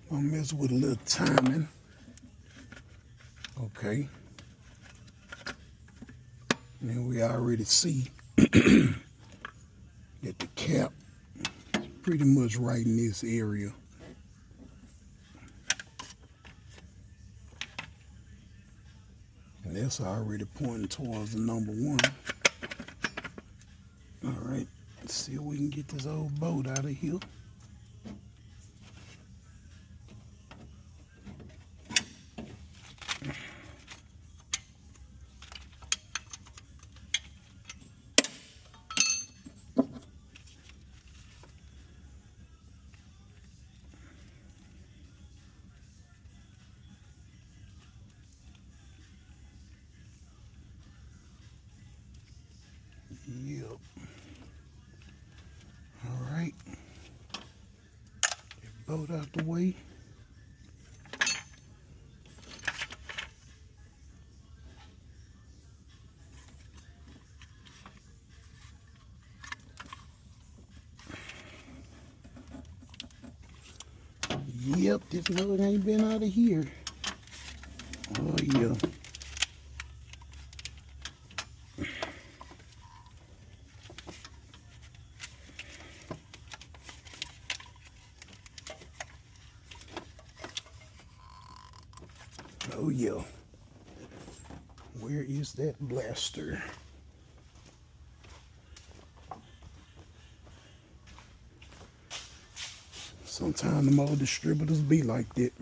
I'll mess with a little timing. Okay. And we already see that the cap is pretty much right in this area. And that's already pointing towards the number 1. All right, let's see if we can get this old boat out of here. Yep. All right. Get boat out the way. Yep, this mug ain't been out of here. Oh yeah. Oh yeah. Where is that blaster? Sometimes the old distributors be like that.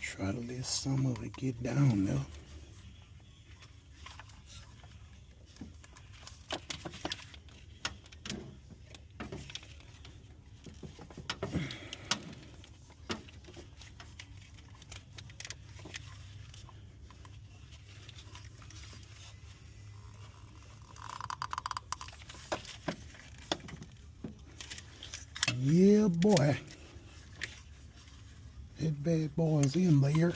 Try to let some of it get down there. Yeah, boy. That bad boy's in there.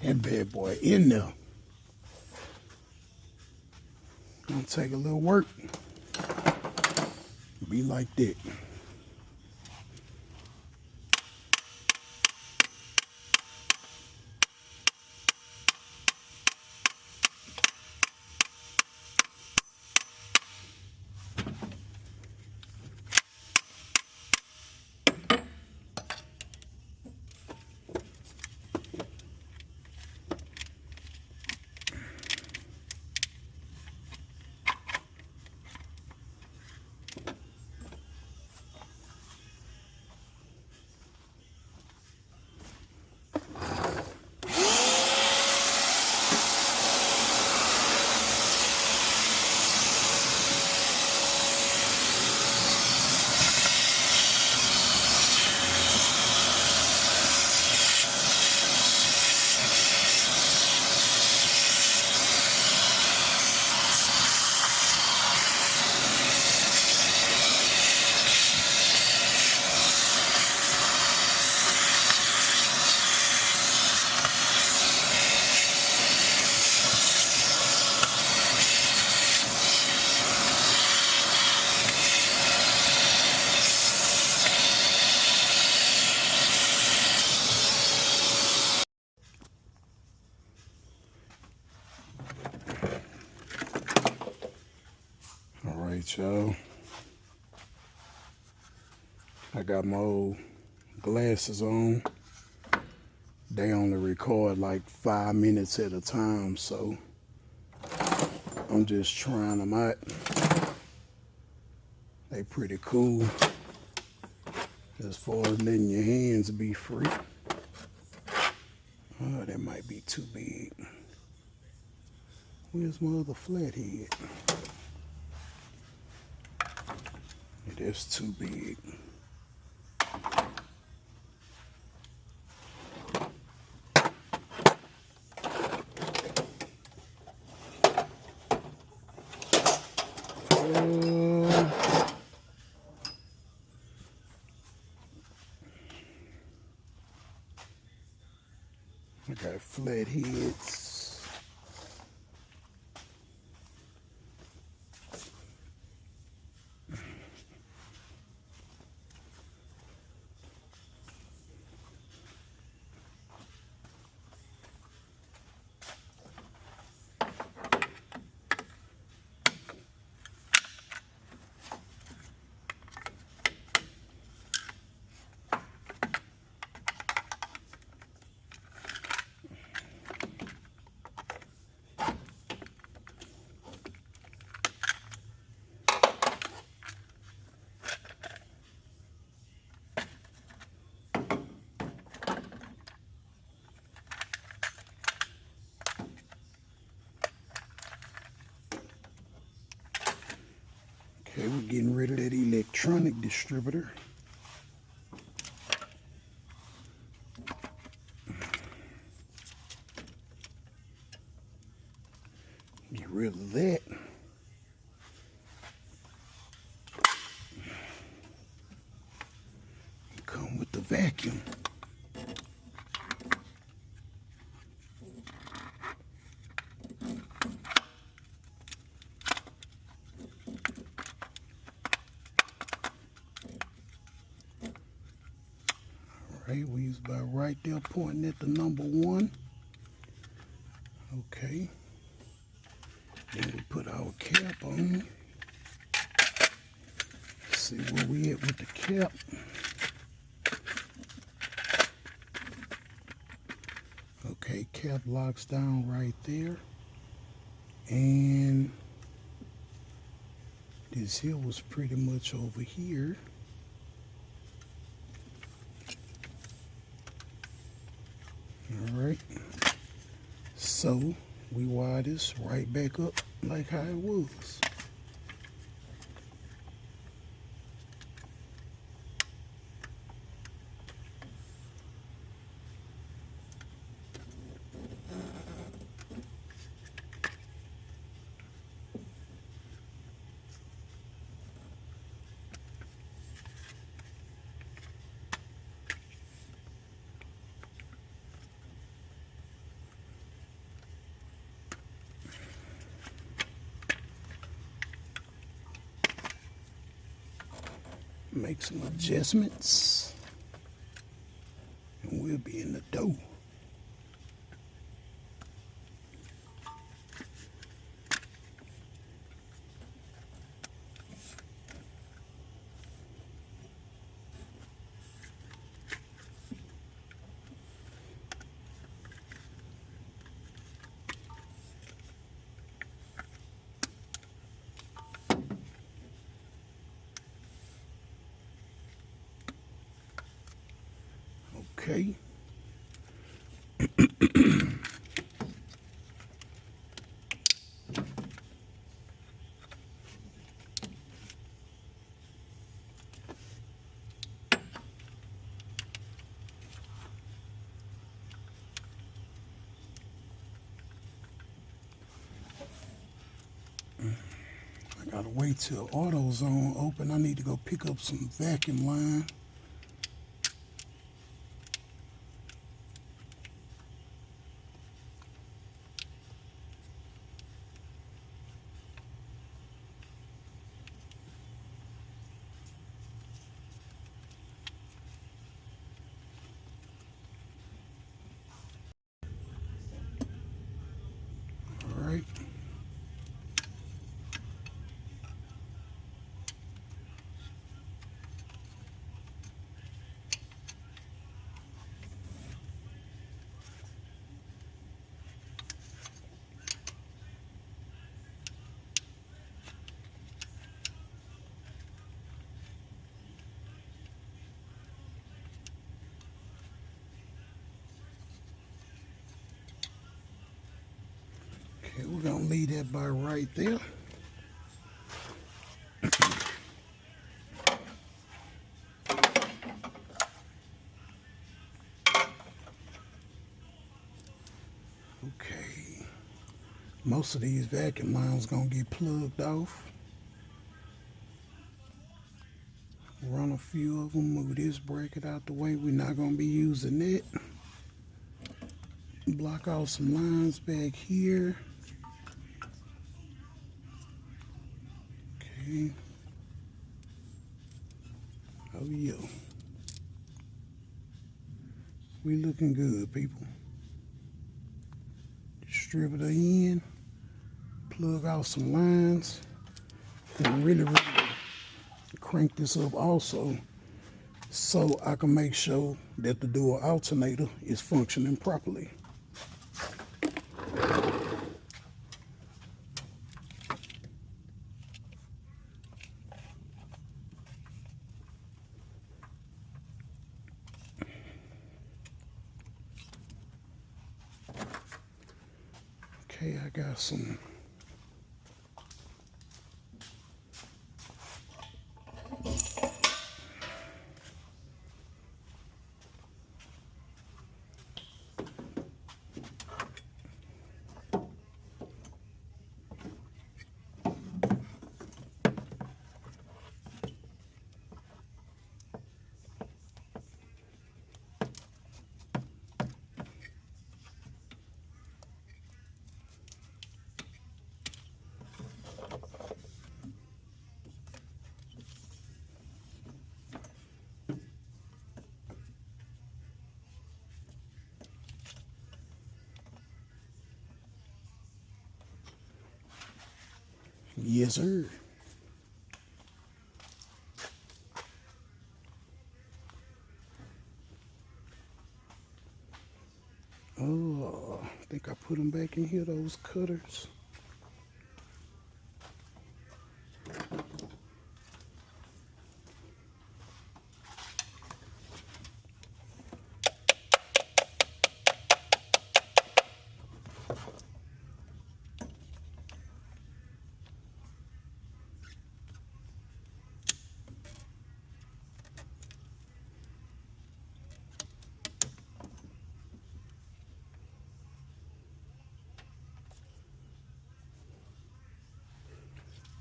That bad boy in there. Gonna take a little work. Be like that. Alright, y'all. I got my old glasses on. They only record like 5 minutes at a time, so I'm just trying them out. They pretty cool as far as letting your hands be free. Oh, that might be too big. Where's my other flathead? That's too big. I got flatheads. Okay, we're getting rid of that electronic distributor. Get rid of that. Come with the vacuum. Alright, we was about right there pointing at the number 1. Okay. Then we put our cap on. See where we at with the cap. Okay, cap locks down right there. And this here was pretty much over here. Alright. So we wire this right back up like how it was. Make some adjustments, and we'll be in the dough. Okay. I gotta wait till AutoZone open. I need to go pick up some vacuum line. All right. Okay, we're gonna leave that by right there. Okay, most of these vacuum lines gonna get plugged off. Run a few of them, move this bracket out the way. We're not gonna be using it. Block off some lines back here. Okay. Oh yeah. We looking good, people. Distributor in. Plug out some lines. And really crank this up also so I can make sure that the dual alternator is functioning properly. Okay, I got some yes, sir. Oh, I think I put them back in here, those cutters.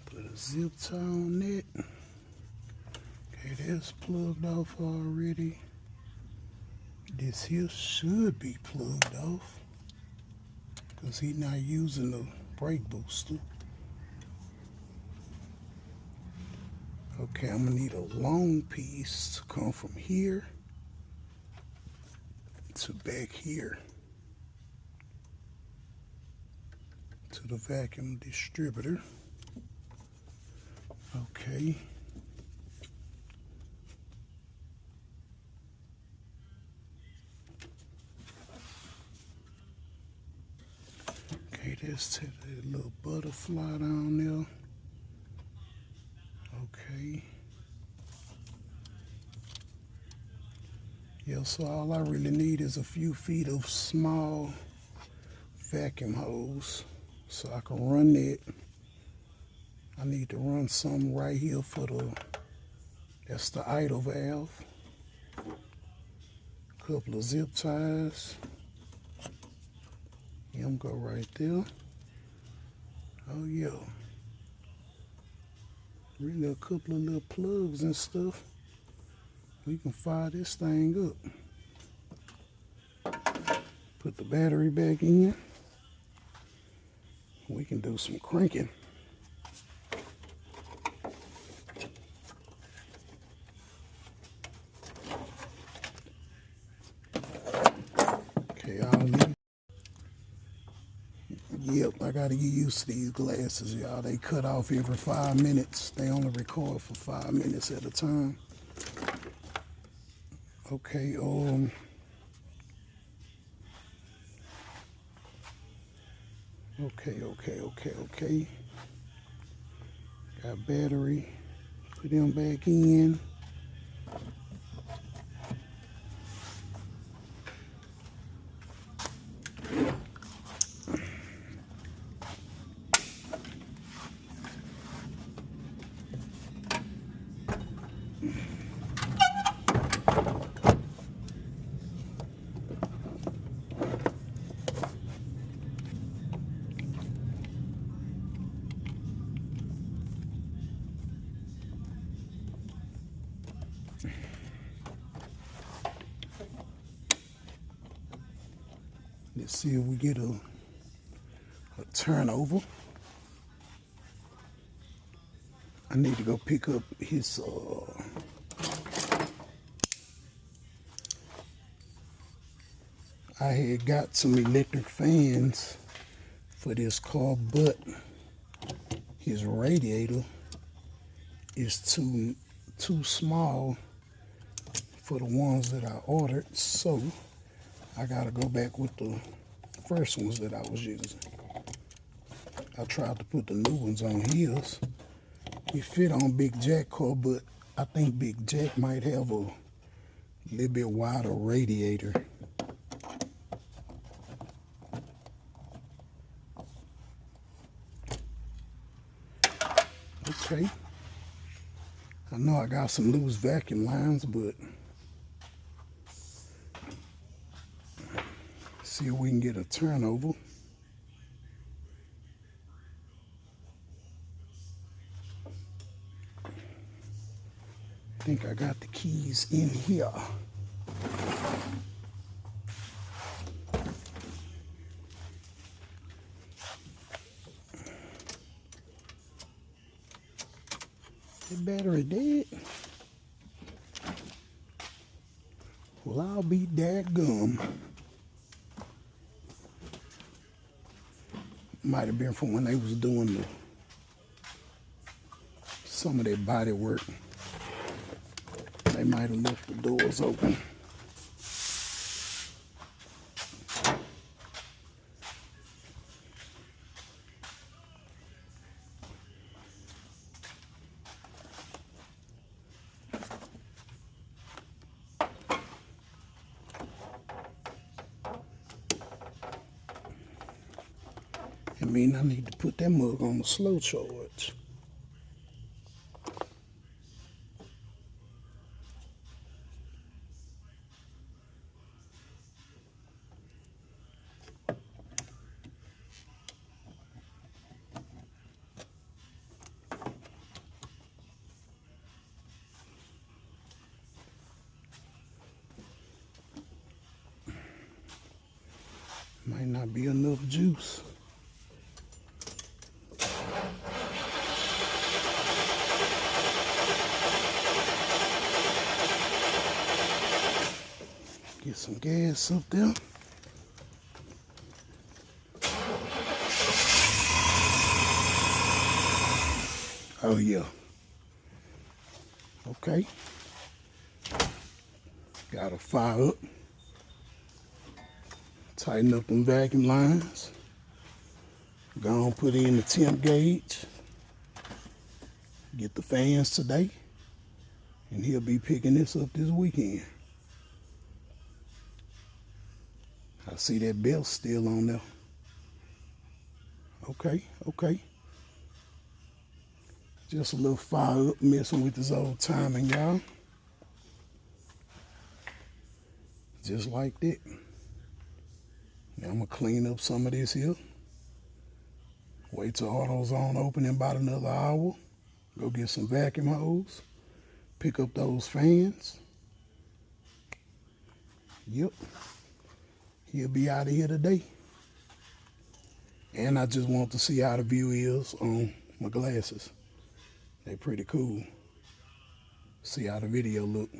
Put a zip tie on it. Okay, that's plugged off already. This here should be plugged off because he's not using the brake booster. Okay, I'm gonna need a long piece to come from here to back here to the vacuum distributor. Okay. Okay, let's take that little butterfly down there. Okay. Yeah, so all I really need is a few feet of small vacuum hose so I can run that. I need to run some right here for that's the idle valve. A couple of zip ties. Them go right there. Oh yeah. Really a couple of little plugs and stuff. We can fire this thing up. Put the battery back in. We can do some cranking. Okay, I'll leave. Yep, I gotta get used to these glasses, y'all. They cut off every 5 minutes. They only record for 5 minutes at a time. Okay, okay. Got battery. Put them back in. Let's see if we get a turnover. I need to go pick up his I had got some electric fans for this car, but his radiator is too small for the ones that I ordered, so I gotta go back with the first ones that I was using. I tried to put the new ones on his. It fit on Big Jack car, but I think Big Jack might have a little bit wider radiator. Okay. I know I got some loose vacuum lines, but see if we can get a turnover. I think I got the keys in here. The battery dead? Well, I'll be dadgum. Might have been from when they was doing some of their body work. They might have left the doors open. I mean, I need to put that mug on the slow charge. Might not be enough juice. Get some gas up there. Oh yeah. Okay. Gotta fire up. Tighten up them vacuum lines. Go on, put in the temp gauge. Get the fans today. And he'll be picking this up this weekend. I see that belt still on there. Okay, okay. Just a little fire up, messing with this old timing, y'all. Just like that. Now I'm gonna clean up some of this here. Wait till AutoZone open in about another hour. Go get some vacuum hose. Pick up those fans. Yep. He'll be out of here today. And I just want to see how the view is on my glasses. They're pretty cool. See how the video look.